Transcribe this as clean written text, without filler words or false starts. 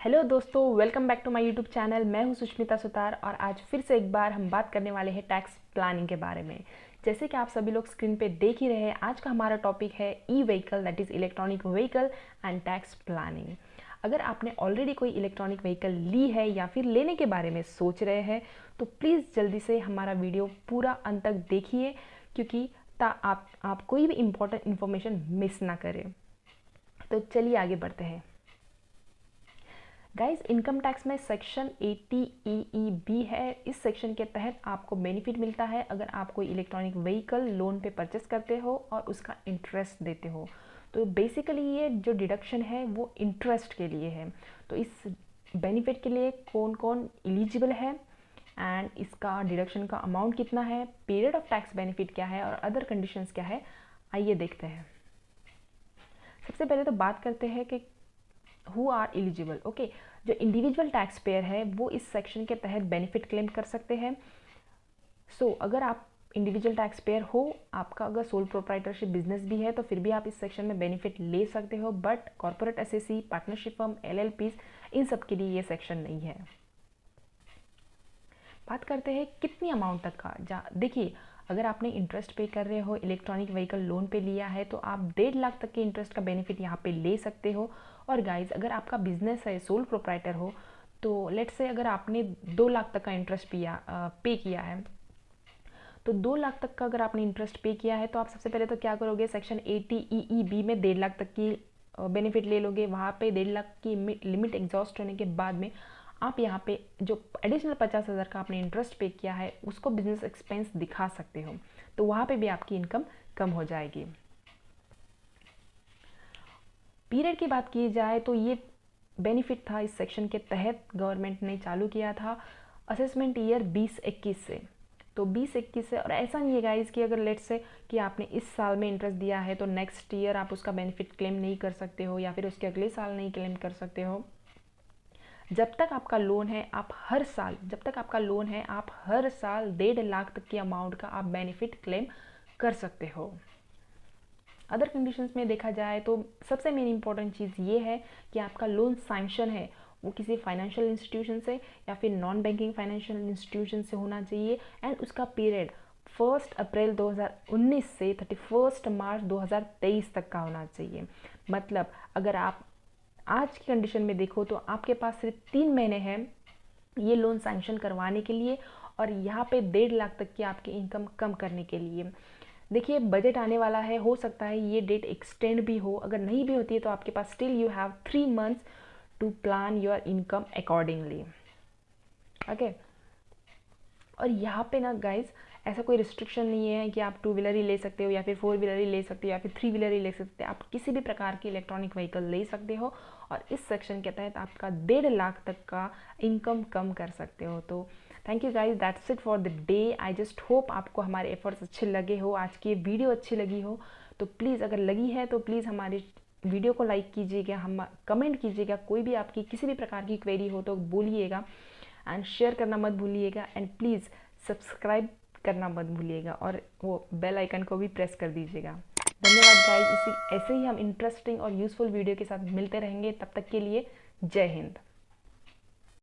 Hello दोस्तों, welcome back to my YouTube channel. मैं हूं सुष्मिता सुतार और आज फिर से एक बार हम बात करने वाले हैं टैक्स प्लानिंग के बारे में। जैसे कि आप सभी लोग स्क्रीन पे देख ही रहे हैं, आज का हमारा टॉपिक है E vehicle, that is electronic vehicle and tax planning. अगर आपने ऑलरेडी कोई इलेक्ट्रॉनिक व्हीकल ली है या फिर लेने के बारे में सोच रहे हैं तो प्लीज़ जल्दी से हमारा वीडियो पूरा अंत तक देखिए, क्योंकि आप कोई भी इम्पोर्टेंट इन्फॉर्मेशन मिस ना करें। तो चलिए आगे बढ़ते हैं। गाइस, इनकम टैक्स में सेक्शन 80 EEB है। इस सेक्शन के तहत आपको बेनिफिट मिलता है अगर आप कोई इलेक्ट्रॉनिक व्हीकल लोन पे परचेस करते हो और उसका इंटरेस्ट देते हो। तो बेसिकली ये जो डिडक्शन है वो इंटरेस्ट के लिए है। तो इस बेनिफिट के लिए कौन कौन एलिजिबल है एंड इसका डिडक्शन का अमाउंट कितना है, पीरियड ऑफ टैक्स बेनिफिट क्या है और अदर कंडीशंस क्या है, आइए देखते हैं। सबसे पहले तो बात करते हैं कि हु आर एलिजिबल। ओके, जो इंडिविजुअल टैक्स पेयर है वो इस सेक्शन के तहत बेनिफिट क्लेम कर सकते हैं। अगर आप इंडिविजुअल टैक्स पेयर हो, आपका अगर सोल प्रोप्राइटरशिप बिजनेस भी है तो फिर भी आप इस सेक्शन में बेनिफिट ले सकते हो, but corporate SSC, partnership firm, LLPs, इन सब के लिए ये सेक्शन नहीं है। बात करते हैं कितनी अमाउंट तक का। देखिए, अगर आपने इंटरेस्ट पे कर रहे हो, इलेक्ट्रॉनिक व्हीकल लोन पे लिया है, तो आप 1.5 लाख तक के इंटरेस्ट का बेनिफिट यहाँ पे ले सकते हो। और गाइज, अगर आपका बिजनेस है, सोल प्रोप्राइटर हो, तो लेट्स से अगर आपने 2 लाख तक का इंटरेस्ट पे किया है, तो 2 लाख तक का अगर आपने इंटरेस्ट पे किया है तो आप सबसे पहले तो क्या करोगे, सेक्शन 80 EEB में 1.5 लाख तक की बेनिफिट ले लोगे। वहाँ पे 1.5 लाख की लिमिट एग्जॉस्ट होने के बाद में आप यहाँ पे जो एडिशनल 50,000 का आपने इंटरेस्ट पे किया है उसको बिजनेस एक्सपेंस दिखा सकते हो, तो वहाँ पे भी आपकी इनकम कम हो जाएगी। पीरियड की बात की जाए तो ये बेनिफिट था इस सेक्शन के तहत गवर्नमेंट ने चालू किया था असेसमेंट ईयर 2021 से। तो 2021 से, और ऐसा नहीं है गाइज कि अगर लेट्स से कि आपने इस साल में इंटरेस्ट दिया है तो नेक्स्ट ईयर आप उसका बेनिफिट क्लेम नहीं कर सकते हो या फिर उसके अगले साल नहीं क्लेम कर सकते हो। जब तक आपका लोन है आप हर साल, जब तक आपका लोन है आप हर साल 1.5 लाख तक की अमाउंट का आप बेनिफिट क्लेम कर सकते हो। अदर कंडीशंस में देखा जाए तो सबसे मेन इंपॉर्टेंट चीज़ ये है कि आपका लोन सैंक्शन है वो किसी फाइनेंशियल इंस्टीट्यूशन से या फिर नॉन बैंकिंग फाइनेंशियल इंस्टीट्यूशन से होना चाहिए, एंड उसका पीरियड 1 अप्रैल 2019 से 31 मार्च 2023 तक का होना चाहिए। मतलब अगर आप आज की कंडीशन में देखो तो आपके पास सिर्फ 3 महीने हैं ये लोन सैंक्शन करवाने के लिए और यहाँ पे 1.5 लाख तक की आपकी इनकम कम करने के लिए। देखिए, बजट आने वाला है, हो सकता है ये डेट एक्सटेंड भी हो, अगर नहीं भी होती है तो आपके पास still you have 3 months to plan your income accordingly. Okay, और यहाँ पे ना गाइज ऐसा कोई रिस्ट्रिक्शन नहीं है कि आप 2 व्हीलर ही ले सकते हो या फिर 4 व्हीलर ही ले सकते हो या फिर 3 व्हीलर ही ले सकते हो। आप किसी भी प्रकार की इलेक्ट्रॉनिक व्हीकल ले सकते हो और इस सेक्शन के तहत आपका 1.5 लाख तक का इनकम कम कर सकते हो। तो thank you guys, that's it for the day. I just hope आपको हमारे एफर्ट्स अच्छे लगे हो, आज की वीडियो अच्छी लगी हो। तो प्लीज़ अगर लगी है तो प्लीज़ हमारी वीडियो को लाइक कीजिएगा, हम कमेंट कीजिएगा, कोई भी आपकी किसी भी प्रकार की क्वेरी हो तो बोलिएगा, एंड शेयर करना मत भूलिएगा, एंड प्लीज़ सब्सक्राइब करना मत भूलिएगा और वो बेल आइकन को भी प्रेस कर दीजिएगा। धन्यवाद गाइज, इसी ऐसे ही हम इंटरेस्टिंग और यूज़फुल वीडियो के साथ मिलते रहेंगे। तब तक के लिए जय हिंद।